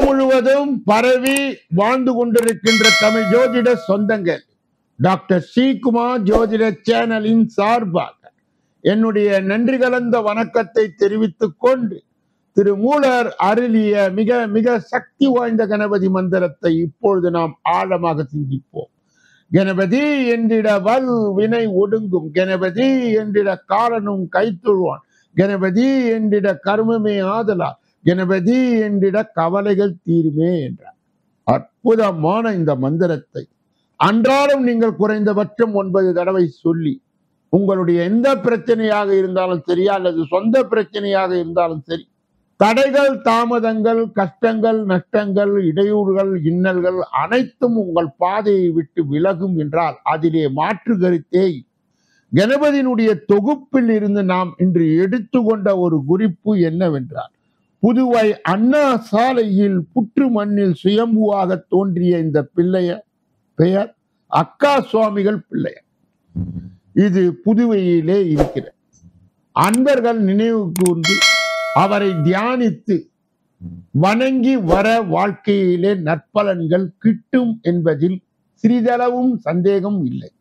முழுவதும் பரவி வாழ்ந்து கொண்டிருக்கின்ற தமிழ் ஜோதிட சொந்தங்கள், டாக்டர் ஸ்ரீகுமார் ஜோதிட சேனலின் சார்பாக என்னுடைய நன்றி கலந்த வணக்கத்தை தெரிவித்துக் கொண்டு, திருமூலர் அருளிய மிக மிக சக்தி வாய்ந்த கணபதி மந்திரத்தை இப்பொழுது நாம் ஆழமாக சிந்திப்போம். கணபதி என்றிட வல் வினை ஒடுங்கும், கணபதி என்றிட காலனும் கைத்தொழுவான், கணபதி என்றிட கர்மமே ஆதலால், கணபதி என்றிட கவலைகள் தீருமே என்றார். அற்புதமான இந்த மந்திரத்தை அன்றாடம் நீங்கள் குறைந்தபட்சம் 9 தடவை சொல்லி, உங்களுடைய எந்த பிரச்சனையாக இருந்தாலும் சரி, அல்லது சொந்த பிரச்சனையாக இருந்தாலும் சரி, தடைகள், தாமதங்கள், கஷ்டங்கள், நஷ்டங்கள், இடையூறுகள், இன்னல்கள் அனைத்தும் உங்கள் பாதையை விட்டு விலகும் என்றால் அதிலே மாற்று கருத்தே. கணபதியினுடைய தொகுப்பில் இருந்து நாம் இன்று எடுத்துக்கொண்ட ஒரு குறிப்பு என்னவென்றால், புதுவை அண்ணா சாலையில் புற்று மண்ணில் சுயம்புவாக தோன்றிய இந்த பெயர் அக்கா சுவாமிகள் பிள்ளையார். இது புதுவையிலே இருக்கிற அன்பர்கள் நினைவு கூர்ந்து அவரை தியானித்து வணங்கி வர வாழ்க்கையிலே நற்பலன்கள் கிட்டும் என்பதில் சிறிதளவும் சந்தேகம் இல்லை.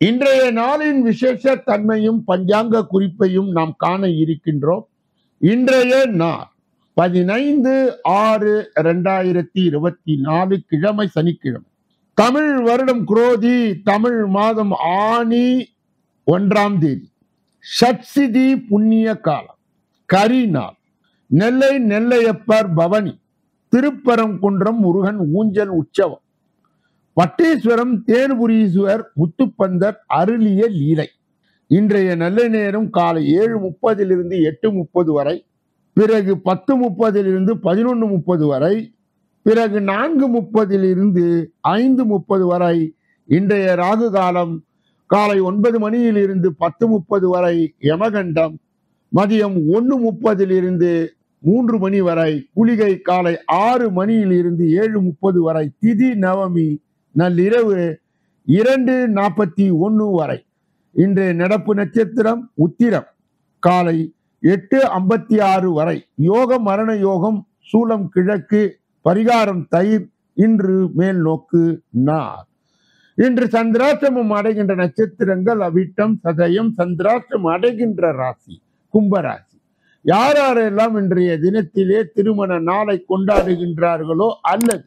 இன்றைய நாளின் விசேஷ தன்மையும் பஞ்சாங்க குறிப்பையும் நாம் காண இருக்கின்றோம். இன்றைய நாள் 15/6/2024 கிழமை, சனிக்கிழமை. தமிழ் வருடம் குரோதி தமிழ் மாதம் ஆனி 1ஆம் தேதி, ஷட்சிதி புண்ணிய காலம், கரி நாள். நெல்லை நெல்லையப்பர் பவனி, திருப்பரங்குன்றம் முருகன் ஊஞ்சல் உற்சவம், பட்டீஸ்வரம் தேனுபுரீஸ்வர் முத்துப்பந்தர் அருளிய லீலை. இன்றைய நல்ல நேரம் காலை 7:30 8:30 வரை, பிறகு 10:30 11:30 வரை, பிறகு 4:30 5:30 வரை. இன்றைய ராகு காலம் காலை 9 மணியிலிருந்து 10:30 வரை யமகண்டம், மதியம் 1:30 3 மணி வரை, குளிகை காலை 6 மணியிலிருந்து 7:30 வரை, திதி நவமி நள்ளிரவு 2:41 வரை. இன்றைய நடப்பு நட்சத்திரம் உத்திரம், காலை 8:56 வரை. யோகம் மரண யோகம், சூலம் கிழக்கு, பரிகாரம் தயிர். இன்று மேல் நோக்கு நார். இன்று சந்திராஷ்டமம் அடைகின்ற நட்சத்திரங்கள் அவிட்டம், சதயம். சந்திராஷ்டமம் அடைகின்ற ராசி கும்பராசி. யாரெல்லாம் இன்றைய தினத்திலே திருமண நாளை கொண்டாடுகின்றார்களோ அல்லது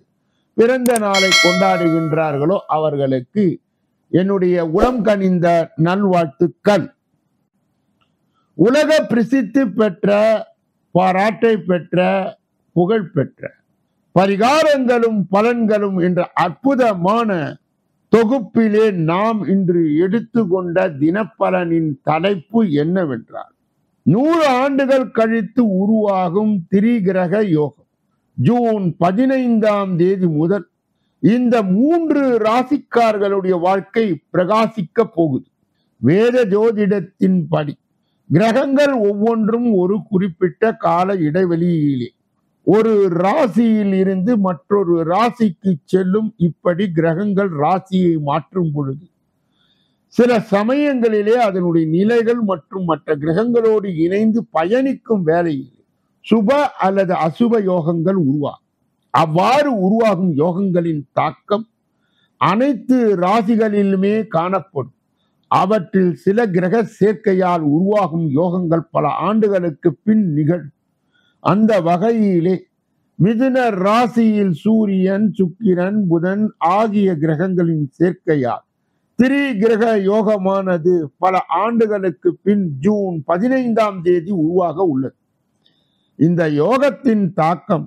பிறந்த நாளை கொண்டாடுகின்றார்களோ அவர்களுக்கு என்னுடைய உளம் கனிந்த நல்வாழ்த்துக்கள். உலக பிரசித்தி பெற்ற, பாராட்டை பெற்ற, புகழ் பெற்ற பரிகாரங்களும் பலன்களும் என்ற அற்புதமான தொகுப்பிலே நாம் இன்று எடுத்துக்கொண்ட தினப்பலனின் தலைப்பு என்னவென்றால், 100 ஆண்டுகள் கழித்து உருவாகும் திரிகிரக யோகம். ஜூன் 15ஆம் தேதி முதல் இந்த 3 ராசிக்காரர்களுடைய வாழ்க்கை பிரகாசிக்க போகுது. வேத ஜோதிடத்தின் படி கிரகங்கள் ஒவ்வொன்றும் ஒரு குறிப்பிட்ட கால இடைவெளியிலே ஒரு ராசியில் இருந்து மற்றொரு ராசிக்கு செல்லும். இப்படி கிரகங்கள் ராசியை மாற்றும் பொழுது சில சமயங்களிலே அதனுடைய நிலைகள் மற்றும் மற்ற கிரகங்களோடு இணைந்து பயணிக்கும் வேளையில் சுப அல்லது அசுப யோகங்கள் உருவாகும். அவ்வாறு உருவாகும் யோகங்களின் தாக்கம் அனைத்து ராசிகளிலுமே காணப்படும். அவற்றில் சில கிரக சேர்க்கையால் உருவாகும் யோகங்கள் பல ஆண்டுகளுக்கு பின் நிகழும். அந்த வகையிலே மிதுன ராசியில் சூரியன், சுக்கிரன், புதன் ஆகிய கிரகங்களின் சேர்க்கையால் திரிகிரக யோகமானது பல ஆண்டுகளுக்கு பின் ஜூன் 15ஆம் தேதி உருவாக உள்ளது. இந்த யோகத்தின் தாக்கம்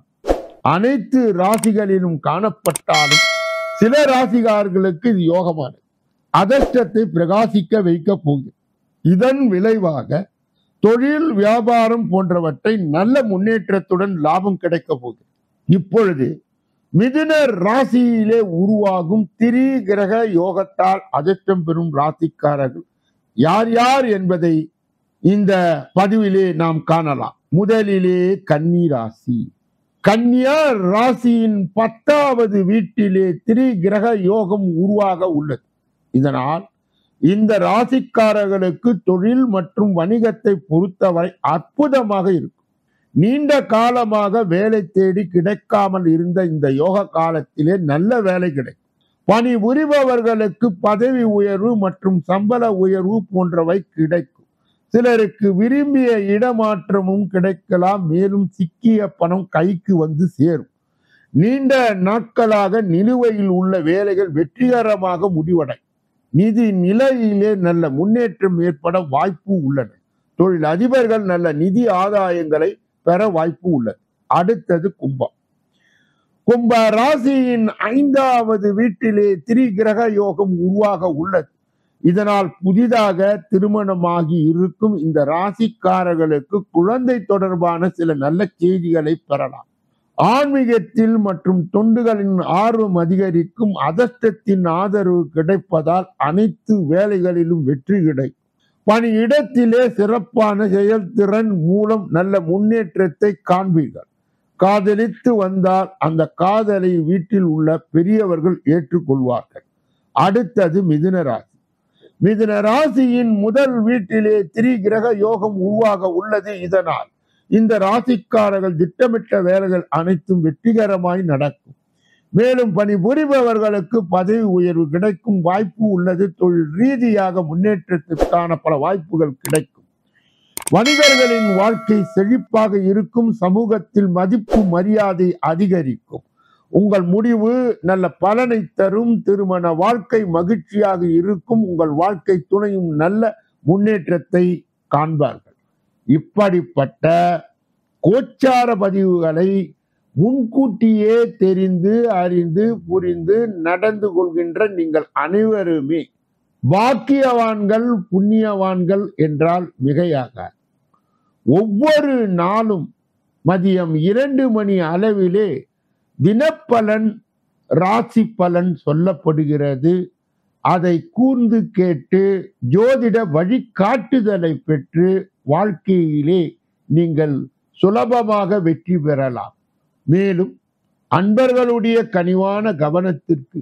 அனைத்து ராசிகளிலும் காணப்பட்டாலும் சில ராசிகாரர்களுக்கு இது யோகமானது, அதிர்ஷ்டத்தை பிரகாசிக்க வைக்க போகிறது. இதன் விளைவாக தொழில், வியாபாரம் போன்றவற்றை நல்ல முன்னேற்றத்துடன் லாபம் கிடைக்க போகுது. இப்பொழுது மிதுன ராசியிலே உருவாகும் திரிகிரக யோகத்தால் அதிர்ஷ்டம் பெறும் ராசிக்காரர்கள் யார் யார் என்பதை இந்த பதிவிலே நாம் காணலாம். முதலிலே கன்னி ராசி. கன்னியா ராசியின் 10வது வீட்டிலே திரிகிரக யோகம் உருவாக உள்ளது. இதனால் இந்த ராசிக்காரர்களுக்கு தொழில் மற்றும் வணிகத்தை பொறுத்தவரை அற்புதமாக இருக்கும். நீண்ட காலமாக வேலை தேடி கிடைக்காமல் இருந்த இந்த யோக காலத்திலே நல்ல வேலை கிடைக்கும். பணி புரிபவர்களுக்கு பதவி உயர்வு மற்றும் சம்பள உயர்வு போன்றவை கிடைக்கும். சிலருக்கு விரும்பிய இடமாற்றமும் கிடைக்கலாம். மேலும் சிக்கிய பணம் கைக்கு வந்து சேரும். நீண்ட நாட்களாக நிலுவையில் உள்ள வேலைகள் வெற்றிகரமாக முடிவடையும். நிதி நிலையிலே நல்ல முன்னேற்றம் ஏற்பட வாய்ப்பு உள்ளன. தொழில் அதிபர்கள் நல்ல நிதி ஆதாயங்களை பெற வாய்ப்பு உள்ளது. அடுத்தது கும்பம். கும்ப ராசியின் 5வது வீட்டிலே திரிகிரக யோகம் உருவாக உள்ளது. இதனால் புதிதாக திருமணமாகி இருக்கும் இந்த ராசிக்காரர்களுக்கு குழந்தை தொடர்பான சில நல்ல செய்திகளை பெறலாம். ஆன்மீகத்தில் மற்றும் தொண்டுகளின் ஆர்வம் அதிகரிக்கும். அதிர்ஷ்டத்தின் ஆதரவு கிடைப்பதால் அனைத்து வேலைகளிலும் வெற்றி கிடைக்கும். பணியிடத்திலே சிறப்பான செயல்திறன் மூலம் நல்ல முன்னேற்றத்தை காண்பீர்கள். காதலித்து வந்தால் அந்த காதலை வீட்டில் உள்ள பெரியவர்கள் ஏற்றுக்கொள்வார்கள். அடுத்தது மிதுன ராசி. மிதுன ராசியின் முதல் வீட்டிலே திரிகிரக யோகம் உருவாக உள்ளது. இதனால் இந்த ராசிக்காரர்கள் திட்டமிட்ட வேலைகள் அனைத்தும் வெற்றிகரமாய் நடக்கும். மேலும் பணிபுரிபவர்களுக்கு பதவி உயர்வு கிடைக்கும் வாய்ப்பு உள்ளது. தொழில் ரீதியாக முன்னேற்றத்திற்கான பல வாய்ப்புகள் கிடைக்கும். வணிகர்களின் வாழ்க்கை செழிப்பாக இருக்கும். சமூகத்தில் மதிப்பு மரியாதை அதிகரிக்கும். உங்கள் முடிவு நல்ல பலனை தரும். திருமண வாழ்க்கை மகிழ்ச்சியாக இருக்கும். உங்கள் வாழ்க்கை துணையும் நல்ல முன்னேற்றத்தை காண்பார்கள். இப்படிப்பட்ட கோச்சார பதிவுகளை முன்கூட்டியே தெரிந்து அறிந்து புரிந்து நடந்து கொள்கின்ற நீங்கள் அனைவருமே பாக்கியவான்கள், புண்ணியவான்கள் என்றால் மிகையாக. ஒவ்வொரு நாளும் மதியம் 2 மணி அளவிலே தினப்பலன், ராசி பலன் சொல்லப்படுகிறது. அதை கூர்ந்து கேட்டு ஜோதிட வழிகாட்டுதலை பெற்று வாழ்க்கையிலே நீங்கள் சுலபமாக வெற்றி பெறலாம். மேலும் அன்பர்களுடைய கனிவான கவனத்திற்கு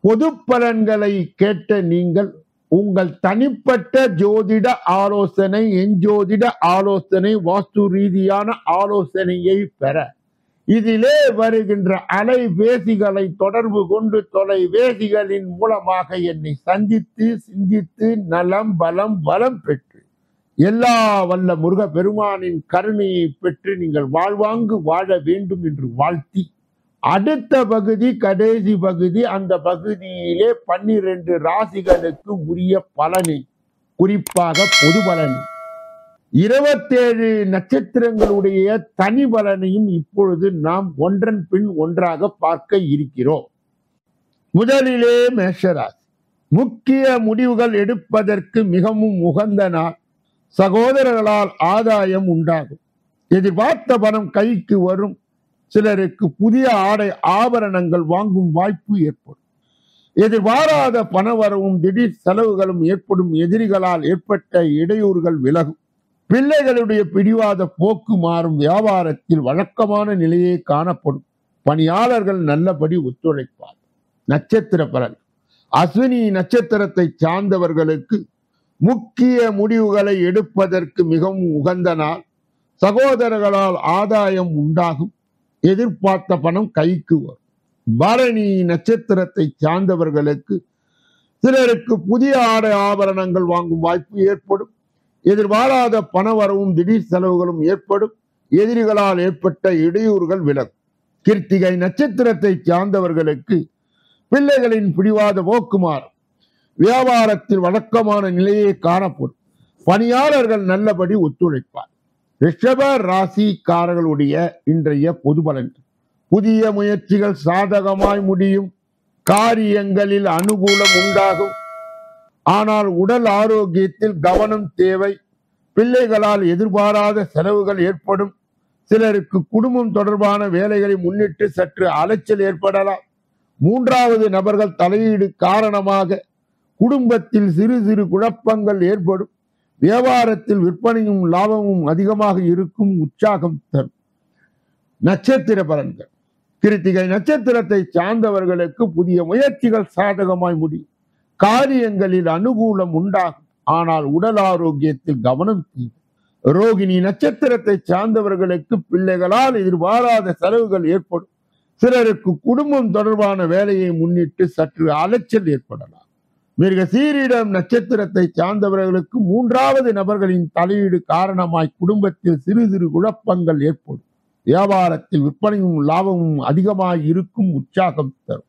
பொது பலன்களை கேட்ட நீங்கள் உங்கள் தனிப்பட்ட ஜோதிட ஆலோசனை, எஞ்சோதிட ஆலோசனை, வாஸ்து ரீதியான ஆலோசனையை பெற இதிலே வருகின்ற அலைபேசிகளை தொடர்பு கொண்டு தொலைபேசிகளின் மூலமாக என்னை சந்தித்து சிந்தித்து நலம் பலம் வளம் பெற்று எல்லா வல்ல முருக பெருமானின் கருணையை பெற்று நீங்கள் வாழ்வாங்கு வாழ வேண்டும் என்று வாழ்த்தி, அடுத்த பகுதி கடைசி பகுதி. அந்த பகுதியிலே 12 ராசிகளுக்கு உரிய பலனை, குறிப்பாக பொது பலனை, 27 நட்சத்திரங்களுடைய தனி பலனையும் இப்பொழுது நாம் ஒன்றன் பின் ஒன்றாக பார்க்க இருக்கிறோம். முதலிலே மேஷராசி. முக்கிய முடிவுகள் எடுப்பதற்கு மிகவும் உகந்த நாள். சகோதரர்களால் ஆதாயம் உண்டாகும். எதிர்பார்த்த பணம் கைக்கு வரும். சிலருக்கு புதிய ஆடை ஆபரணங்கள் வாங்கும் வாய்ப்பு ஏற்படும். எதிர்பாராத பணவரவும் திடீர் செலவுகளும் ஏற்படும். எதிரிகளால் ஏற்பட்ட இடையூறுகள் விலகும். பிள்ளைகளுடைய பிடிவாத போக்கு மாறும். வியாபாரத்தில் வழக்கமான நிலையே காணப்படும். பணியாளர்கள் நல்லபடி ஒத்துழைப்பார். நட்சத்திர பலன். அஸ்வினி நட்சத்திரத்தை சார்ந்தவர்களுக்கு முக்கிய முடிவுகளை எடுப்பதற்கு மிகவும் உகந்த நாள். சகோதரர்களால் ஆதாயம் உண்டாகும். எதிர்பார்த்த பணம் கைக்கு வரும். பரணி நட்சத்திரத்தை சார்ந்தவர்களுக்கு சிலருக்கு புதிய ஆடை ஆபரணங்கள் வாங்கும் வாய்ப்பு ஏற்படும். எதிர்பாராத பண வரவும் திடீர் செலவுகளும் ஏற்படும். எதிரிகளால் ஏற்பட்ட இடையூறுகள் விலகும். கிருத்திகை நட்சத்திரத்தை சார்ந்தவர்களுக்கு பிள்ளைகளின் பிடிவாத போக்கு மாறும். வியாபாரத்தில் வழக்கமான நிலையே காணப்படும். பணியாளர்கள் நல்லபடி ஒத்துழைப்பார். ரிஷப ராசிக்காரர்களுடைய இன்றைய பொது பலன்கள். புதிய முயற்சிகள் சாதகமாய் முடியும். காரியங்களில் அனுகூலம் உண்டாகும். ஆனால் உடல் ஆரோக்கியத்தில் கவனம் தேவை. பிள்ளைகளால் எதிர்பாராத செலவுகள் ஏற்படும். சிலருக்கு குடும்பம் தொடர்பான வேலைகளை முன்னிட்டு சற்று அலைச்சல் ஏற்படலாம். 3வது நபர்கள் தலையீடு காரணமாக குடும்பத்தில் சிறு சிறு குழப்பங்கள் ஏற்படும். வியாபாரத்தில் விற்பனையும் லாபமும் அதிகமாக இருக்கும். உற்சாகம் தரும். நட்சத்திர பலன்கள். கிருத்திகை நட்சத்திரத்தை சார்ந்தவர்களுக்கு புதிய முயற்சிகள் சாதகமாய் முடியும். காரியங்களில் அனுகூலம் உண்டாகும். ஆனால் உடல் ஆரோக்கியத்தில் கவனம் தேவை. ரோகிணி நட்சத்திரத்தை சார்ந்தவர்களுக்கு பிள்ளைகளால் எதிர்பாராத செலவுகள் ஏற்படும். சிலருக்கு குடும்பம் தொடர்பான வேலையை முன்னிட்டு சற்று அலைச்சல் ஏற்படலாம். மிருகசீரிடம் நட்சத்திரத்தை சார்ந்தவர்களுக்கு மூன்றாவது நபர்களின் தலையீடு காரணமாய் குடும்பத்தில் சிறு சிறு குழப்பங்கள் ஏற்படும். வியாபாரத்தில் விற்பனையும் லாபமும் அதிகமாய் இருக்கும், உற்சாகம் தரும்.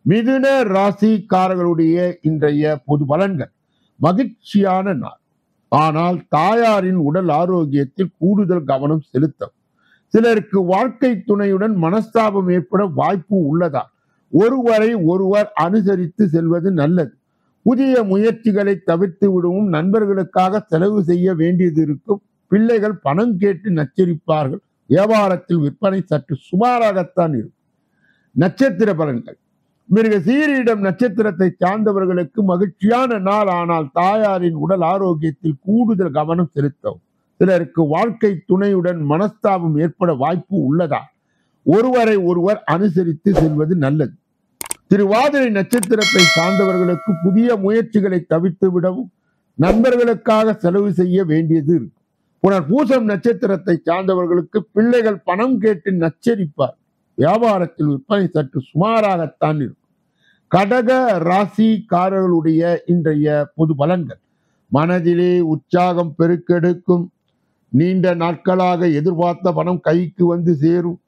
மிதுன ராசிக்காரர்களுடைய இன்றைய பொது பலன்கள். மகிழ்ச்சியான நாள், ஆனால் தாயாரின் உடல் ஆரோக்கியத்தில் கூடுதல் கவனம் செலுத்தவும். சிலருக்கு வாழ்க்கை துணையுடன் மனஸ்தாபம் ஏற்பட வாய்ப்பு உள்ளதால் ஒருவரை ஒருவர் அனுசரித்து செல்வது நல்லது. புதிய முயற்சிகளை தவிர்த்து விடவும். நண்பர்களுக்காக செலவு செய்ய வேண்டியது இருக்கும். பிள்ளைகள் பணம் கேட்டு நச்சரிப்பார்கள். வியாபாரத்தில் விற்பனை சற்று சுமாராகத்தான் இருக்கும். நட்சத்திர பலன்கள். மிருகசீரிடம் நட்சத்திரத்தை சார்ந்தவர்களுக்கு மகிழ்ச்சியான நாள், ஆனால் தாயாரின் உடல் ஆரோக்கியத்தில் கூடுதல் கவனம் செலுத்தவும். சிலருக்கு வாழ்க்கை துணையுடன் மனஸ்தாபம் ஏற்பட வாய்ப்பு உள்ளதா ஒருவரை ஒருவர் அனுசரித்து செல்வது நல்லது. திருவாதிரை நட்சத்திரத்தை சார்ந்தவர்களுக்கு புதிய முயற்சிகளை தவிர்த்து விடவும். நண்பர்களுக்காக செலவு செய்ய வேண்டியது இருக்கும். புனர்பூசம் நட்சத்திரத்தை சார்ந்தவர்களுக்கு பிள்ளைகள் பணம் கேட்டு நச்சரிப்பார். வியாபாரத்தில் விற்பனை சற்று சுமாராகத்தான் இருக்கும். கடக ராசிக்காரர்களுடைய இன்றைய பொது பலன்கள். மனதிலே உற்சாகம் பெருக்கெடுக்கும். நீண்ட நாட்களாக எதிர்பார்த்த பணம் கைக்கு வந்து சேரும்.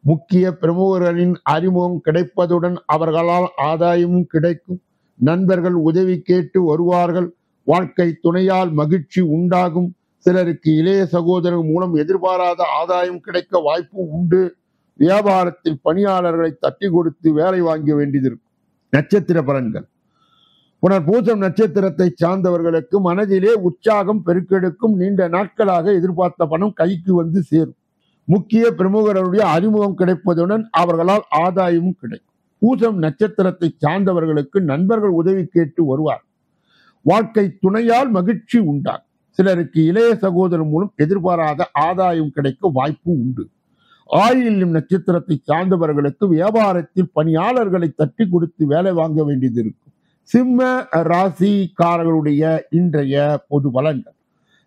முக்கிய பிரமுகர்களின் அறிமுகம் கிடைப்பதுடன் அவர்களால் ஆதாயமும் கிடைக்கும். நண்பர்கள் உதவி கேட்டு வருவார்கள். வாழ்க்கை துணையால் மகிழ்ச்சி உண்டாகும். சிலருக்கு இளைய சகோதரர் மூலம் எதிர்பாராத ஆதாயம் கிடைக்க வாய்ப்பு உண்டு. வியாபாரத்தில் பணியாளர்களை தட்டி கொடுத்து வேலை வாங்க வேண்டியது இருக்கும். நட்சத்திர பலன்கள். புனர்பூசம் நட்சத்திரத்தை சார்ந்தவர்களுக்கு மனதிலே உற்சாகம் பெருக்கெடுக்கும். நீண்ட நாட்களாக எதிர்பார்த்த பணம் கைக்கு வந்து சேரும். முக்கிய பிரமுகர்களுடைய அறிமுகம் கிடைப்பதுடன் அவர்களால் ஆதாயமும் கிடைக்கும். பூசம் நட்சத்திரத்தை சார்ந்தவர்களுக்கு நண்பர்கள் உதவி கேட்டு வருவார். வாழ்க்கை துணையால் மகிழ்ச்சி உண்டாகும். சிலருக்கு இளைய சகோதரர் மூலம் எதிர்பாராத ஆதாயம் கிடைக்க வாய்ப்பு உண்டு. ஆயில்யம் நட்சத்திரத்தை சார்ந்தவர்களுக்கு வியாபாரத்தில் பணியாளர்களை தட்டி கொடுத்து வேலை வாங்க வேண்டியது இருக்கும். சிம்ம ராசிக்காரர்களுடைய இன்றைய பொது பலன்கள்.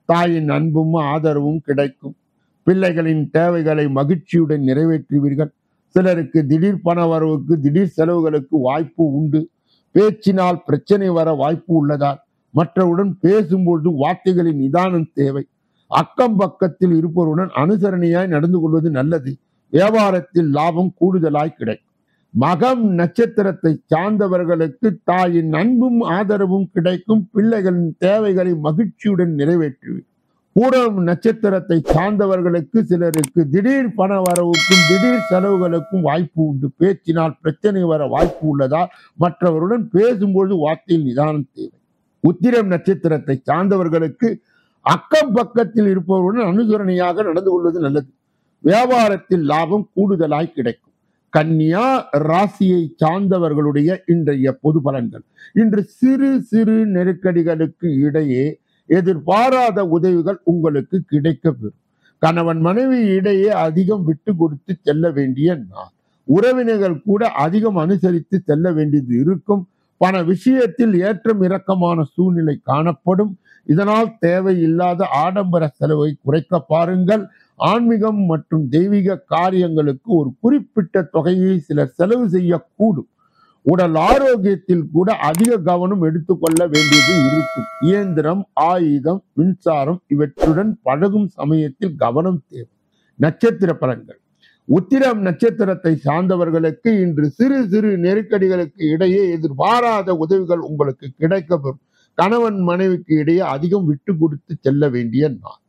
தாயின் அன்பும் ஆதரவும் கிடைக்கும். பிள்ளைகளின் தேவைகளை மகிழ்ச்சியுடன் நிறைவேற்றுவீர்கள். சிலருக்கு திடீர் பண வரவுக்கு திடீர் செலவுகளுக்கு வாய்ப்பு உண்டு. பேச்சினால் பிரச்சனை வர வாய்ப்பு உள்ளதால் மற்றவுடன் பேசும்பொழுது வார்த்தைகளின் நிதானம் தேவை. அக்கம் பக்கத்தில் இருப்பவருடன் அனுசரணையாய் நடந்து கொள்வது நல்லது. வியாபாரத்தில் லாபம் கூடுதலாய் கிடைக்கும். மகம் நட்சத்திரத்தை சார்ந்தவர்களுக்கு தாயின் அன்பும் ஆதரவும் கிடைக்கும். பிள்ளைகளின் தேவைகளை மகிழ்ச்சியுடன் நிறைவேற்றுவீர். பூரம் நட்சத்திரத்தை சார்ந்தவர்களுக்கு சிலருக்கு திடீர் பண வரவுக்கும் திடீர் செலவுகளுக்கும் வாய்ப்பு உண்டு. பேச்சினால் பிரச்சனை வர வாய்ப்பு உள்ளதால் மற்றவருடன் பேசும்பொழுது வார்த்தையில் நிதானம் தேவை. உத்திரம் நட்சத்திரத்தை சார்ந்தவர்களுக்கு அக்கம் பக்கத்தில் இருப்பவருடன் அனுசரணையாக நடந்து கொள்வது நல்லது. வியாபாரத்தில் லாபம் கூடுதலாய் கிடைக்கும். கன்னியா ராசியை சார்ந்தவர்களுடைய இன்றைய பொது பலன்கள். இன்று சிறு சிறு நெருக்கடிகளுக்கு இடையே எதிர்பாராத உதவிகள் உங்களுக்கு கிடைக்கப்பெறும். கணவன் மனைவி இடையே அதிகம் விட்டு கொடுத்து செல்ல வேண்டிய நாள். உறவினர்கள் கூட அதிகம் அனுசரித்து செல்ல வேண்டியது இருக்கும். பண விஷயத்தில் ஏற்றம் இறக்கமான சூழ்நிலை காணப்படும். இதனால் தேவையில்லாத ஆடம்பர செலவை குறைக்க பாருங்கள். ஆன்மீகம் மற்றும் தெய்வீக காரியங்களுக்கு ஒரு குறிப்பிட்ட தொகையை சிலர் செலவு செய்யக்கூடும். உடல் ஆரோக்கியத்தில் கூட அதிக கவனம் எடுத்துக்கொள்ள வேண்டியது இருக்கும். இயந்திரம், ஆயுதம், மின்சாரம் இவற்றுடன் பழகும் சமயத்தில் கவனம் தேவை. நட்சத்திர பலன்கள். உத்திரம் நட்சத்திரத்தை சார்ந்தவர்களுக்கு இன்று சிறு சிறு நெருக்கடிகளுக்கு இடையே எதிர்பாராத உதவிகள் உங்களுக்கு கிடைக்கப்பெறும். கணவன் மனைவிக்கு இடையே அதிகம் விட்டு கொடுத்து செல்ல வேண்டிய நாள்.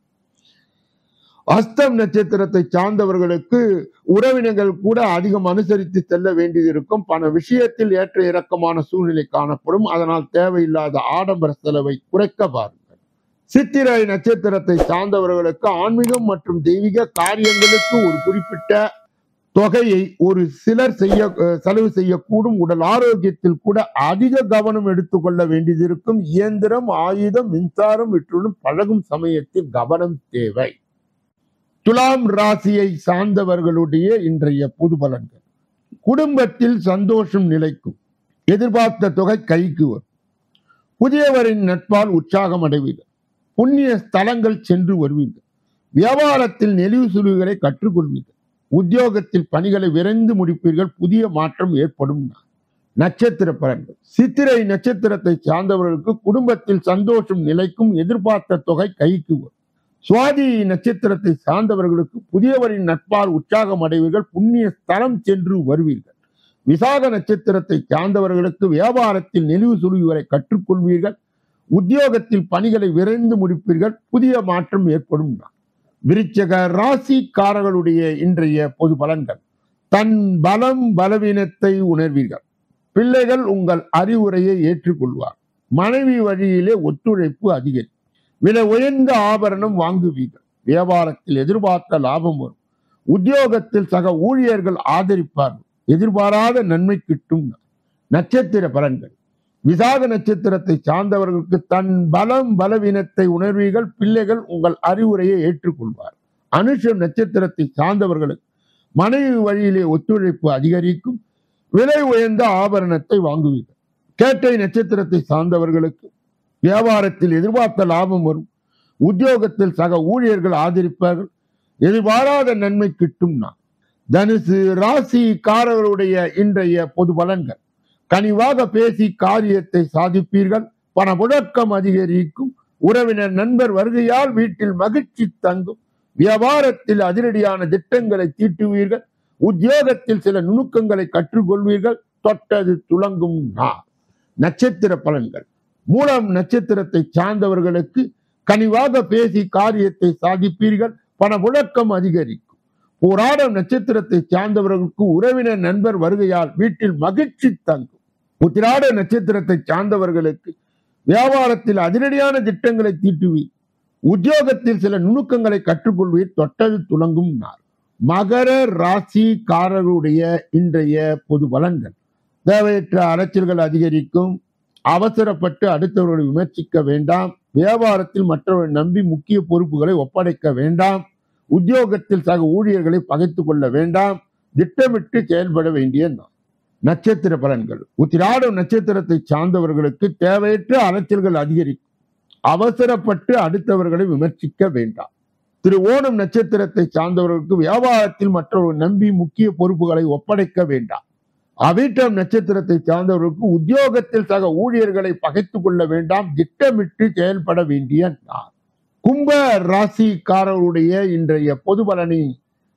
அஸ்தம் நட்சத்திரத்தை சார்ந்தவர்களுக்கு உறவினர்கள் கூட அதிகம் அனுசரித்து செல்ல வேண்டியது இருக்கும். பண விஷயத்தில் ஏற்ற இறக்கமான சூழ்நிலை காணப்படும். அதனால் தேவையில்லாத ஆடம்பர செலவை குறைக்க பாருங்கள். சித்திரை நட்சத்திரத்தை சார்ந்தவர்களுக்கு ஆன்மீகம் மற்றும் தெய்வீக காரியங்களுக்கு ஒரு குறிப்பிட்ட தொகையை ஒரு சிலர் செலவு செய்யக்கூடும். உடல் ஆரோக்கியத்தில் கூட அதிக கவனம் எடுத்துக்கொள்ள வேண்டியது இருக்கும். இயந்திரம், ஆயுதம், மின்சாரம் இவற்றுடன் பழகும் சமயத்தில் கவனம் தேவை. துலாம் ராசியை சார்ந்தவர்களுடைய இன்றைய பொது பலன்கள். குடும்பத்தில் சந்தோஷம் நிலைக்கும். எதிர்பார்த்த தொகை கைக்கு வரும். புதியவரின் நட்பால் உற்சாகம் அடைவீர்கள். புண்ணிய ஸ்தலங்கள் சென்று வருவீர்கள். வியாபாரத்தில் நெளிவு சுழிவுகளை கற்றுக்கொள்வீர்கள். உத்தியோகத்தில் பணிகளை விரைந்து முடிப்பீர்கள். புதிய மாற்றம் ஏற்படும். நட்சத்திர பலன்கள். சித்திரை நட்சத்திரத்தை சார்ந்தவர்களுக்கு குடும்பத்தில் சந்தோஷம் நிலைக்கும். எதிர்பார்த்த தொகை கைக்கு வரும். சுவாதி நட்சத்திரத்தை சார்ந்தவர்களுக்கு புதியவரின் நட்பால் உற்சாகம் அடைவீர்கள். புண்ணிய ஸ்தலம் சென்று வருவீர்கள். விசாக நட்சத்திரத்தை சார்ந்தவர்களுக்கு வியாபாரத்தில் நெளிவு சுழிவுகளை கற்றுக்கொள்வீர்கள். உத்தியோகத்தில் பணிகளை விரைந்து முடிப்பீர்கள். புதிய மாற்றம் ஏற்படும். விருச்சிக ராசிக்காரர்களுடைய இன்றைய பொது பலன்கள். தன் பலம் பலவீனத்தை உணர்வீர்கள். பிள்ளைகள் உங்கள் அறிவுரையை ஏற்றுக்கொள்வார். மனைவி வழியிலே ஒத்துழைப்பு அதிகரிக்கும். விலை உயர்ந்த ஆபரணம் வாங்குவீர்கள். வியாபாரத்தில் எதிர்பார்த்த லாபம் வரும். உத்தியோகத்தில் சக ஊழியர்கள் ஆதரிப்பார்கள். எதிர்பாராத நன்மை கிட்டும். நட்சத்திர பலன்கள். விசாக நட்சத்திரத்தை சார்ந்தவர்களுக்கு தன் பலம் பலவீனத்தை உணர்வீர்கள். பிள்ளைகள் உங்கள் அறிவுரையை ஏற்றுக்கொள்வார். அனுஷம் நட்சத்திரத்தை சார்ந்தவர்களுக்கு மனைவி வழியிலே ஒத்துழைப்பு அதிகரிக்கும். விலை உயர்ந்த ஆபரணத்தை வாங்குவீர்கள். கேட்டை நட்சத்திரத்தை சார்ந்தவர்களுக்கு வியாபாரத்தில் எதிர்பார்த்த லாபம் வரும். உத்தியோகத்தில் சக ஊழியர்கள் ஆதரிப்பார்கள். எதிர்பாராத நன்மை கிட்டும். தனுசு ராசிக்காரர்களுடைய இன்றைய பொது பலன்கள். கனிவாக பேசி காரியத்தை சாதிப்பீர்கள். பணப்புழக்கம் அதிகரிக்கும். உறவினர் நண்பர் வருகையால் வீட்டில் மகிழ்ச்சி தங்கும். வியாபாரத்தில் அதிரடியான திட்டங்களை தீட்டுவீர்கள். உத்தியோகத்தில் சில நுணுக்கங்களை கற்றுக்கொள்வீர்கள். தொட்டது துளங்கும். நட்சத்திர பலன்கள். மூலம் நட்சத்திரத்தை சார்ந்தவர்களுக்கு கனிவாக பேசி காரியத்தை சாதிப்பீர்கள். பணப்புழக்கம் அதிகரிக்கும். போராடம் நட்சத்திரத்தை சார்ந்தவர்களுக்கு உறவினர் நண்பர் வருகையால் வீட்டில் மகிழ்ச்சி தங்கும். உத்திராட நட்சத்திரத்தை சார்ந்தவர்களுக்கு வியாபாரத்தில் அதிரடியான திட்டங்களை தீட்டுவீர். உத்தியோகத்தில் சில நுணுக்கங்களை கற்றுக்கொள்வீர். தொட்டது துளங்கும். மகர ராசிக்காரர்களுடைய இன்றைய பொது பலன்கள். தேவையற்ற அலைச்சல்கள் அதிகரிக்கும். அவசரப்பட்டு அடுத்தவர்களை விமர்சிக்க வேண்டாம். வியாபாரத்தில் மற்றவர்களை நம்பி முக்கிய பொறுப்புகளை ஒப்படைக்க வேண்டாம். உத்தியோகத்தில் சக ஊழியர்களை பகைத்துக் கொள்ள வேண்டாம். திட்டமிட்டு செயல்பட வேண்டிய நட்சத்திர பலன்கள். உத்திராடம் நட்சத்திரத்தை சார்ந்தவர்களுக்கு தேவையற்ற அலைச்சல்கள் அதிகரிக்கும். அவசரப்பட்டு அடுத்தவர்களை விமர்சிக்க வேண்டாம். திருவோணம் நட்சத்திரத்தை சார்ந்தவர்களுக்கு வியாபாரத்தில் மற்றவர்கள் நம்பி முக்கிய பொறுப்புகளை ஒப்படைக்க வேண்டாம். அவிட்டம் நட்சத்திரத்தை சார்ந்தவர்களுக்கு உத்தியோகத்தில் சக ஊழியர்களை பகைத்துக் கொள்ள வேண்டாம். திட்டமிட்டு செயல்பட வேண்டிய கும்ப ராசிக்காரர்களுடைய இன்றைய பொது பலனை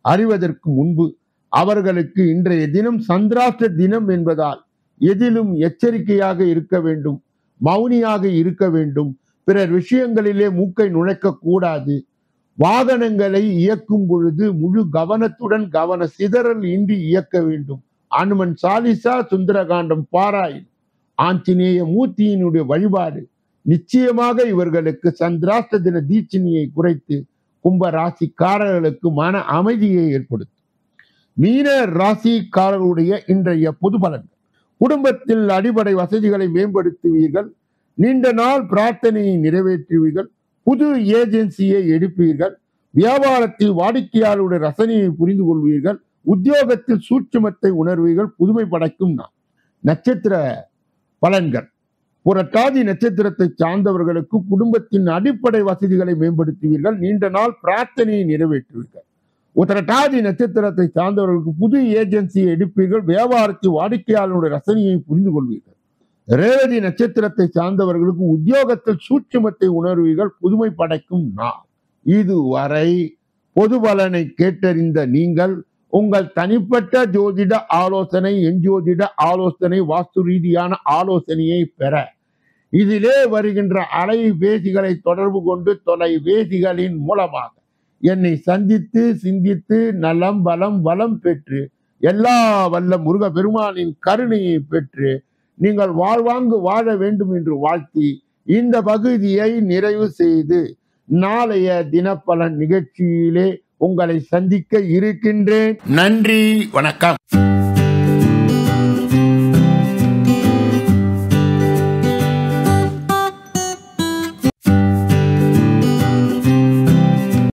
அறிவதற்கு முன்பு அவர்களுக்கு இன்றைய தினம் சந்திராஷ்ட தினம் என்பதால் எதிலும் எச்சரிக்கையாக இருக்க வேண்டும். மௌனியாக இருக்க வேண்டும். பிறர் விஷயங்களிலே மூக்கை நுழைக்க கூடாது. வாகனங்களை இயக்கும் பொழுது முழு கவனத்துடன் கவன சிதறல் இன்றி இயக்க வேண்டும். அனுமன் சாலிசா சுந்தரகாண்டம் பாராயணம் ஆஞ்சநேய மூர்த்தியினுடைய வழிபாடு நிச்சயமாக இவர்களுக்கு சந்திராஷ்ட தின தீட்சணியை குறைத்து கும்ப ராசிக்காரர்களுக்கு மன அமைதியை ஏற்படுத்தும். மீன ராசிக்காரர்களுடைய இன்றைய பொது பலன்கள். குடும்பத்தில் அடிப்படை வசதிகளை மேம்படுத்துவீர்கள். நீண்ட நாள் பிரார்த்தனையை நிறைவேற்றுவீர்கள். புது ஏஜென்சியை எடுப்பீர்கள். வியாபாரத்தில் வாடிக்கையாளருடைய ரசனையை புரிந்து கொள்வீர்கள். உத்தியோகத்தில் சூட்சுமத்தை உணர்வீர்கள். புதுமை படைக்கும் நட்சத்திர பலன்கள். புரட்டாதி நட்சத்திரத்தை சார்ந்தவர்களுக்கு குடும்பத்தின் அடிப்படை வசதிகளை மேம்படுத்துவீர்கள். நீண்ட நாள் பிரார்த்தனையை நிறைவேற்றுவீர்கள். உத்திரட்டாதி நட்சத்திரத்தை சார்ந்தவர்களுக்கு புது ஏஜென்சியை எடுப்பீர்கள். வியாபாரத்தில் வாடிக்கையாளருடைய ரசனையை புரிந்து கொள்வீர்கள். ரேவதி நட்சத்திரத்தை சார்ந்தவர்களுக்கு உத்தியோகத்தில் சூட்சுமத்தை உணர்வீர்கள். புதுமை படைக்கும் இதுவரை பொது பலனை கேட்டறிந்த நீங்கள் உங்கள் தனிப்பட்ட ஜோதிட ஆலோசனை, எஞ்சோதிட ஆலோசனை, வாஸ்து ரீதியான ஆலோசனையை பெற இதிலே வருகின்ற அலைபேசிகளை தொடர்பு கொண்டு தொலைபேசிகளின் மூலமாக என்னை சந்தித்து சிந்தித்து நலம் பலம் வளம் பெற்று எல்லா வல்ல முருக பெருமானின் கருணையை பெற்று நீங்கள் வாழ்வாங்கு வாழ வேண்டும் என்று வாழ்த்தி இந்த பகுதியை நிறைவு செய்து நாளைய தினப்பலன் நிகழ்ச்சியிலே உங்களை சந்திக்க இருக்கின்றேன். நன்றி, வணக்கம்.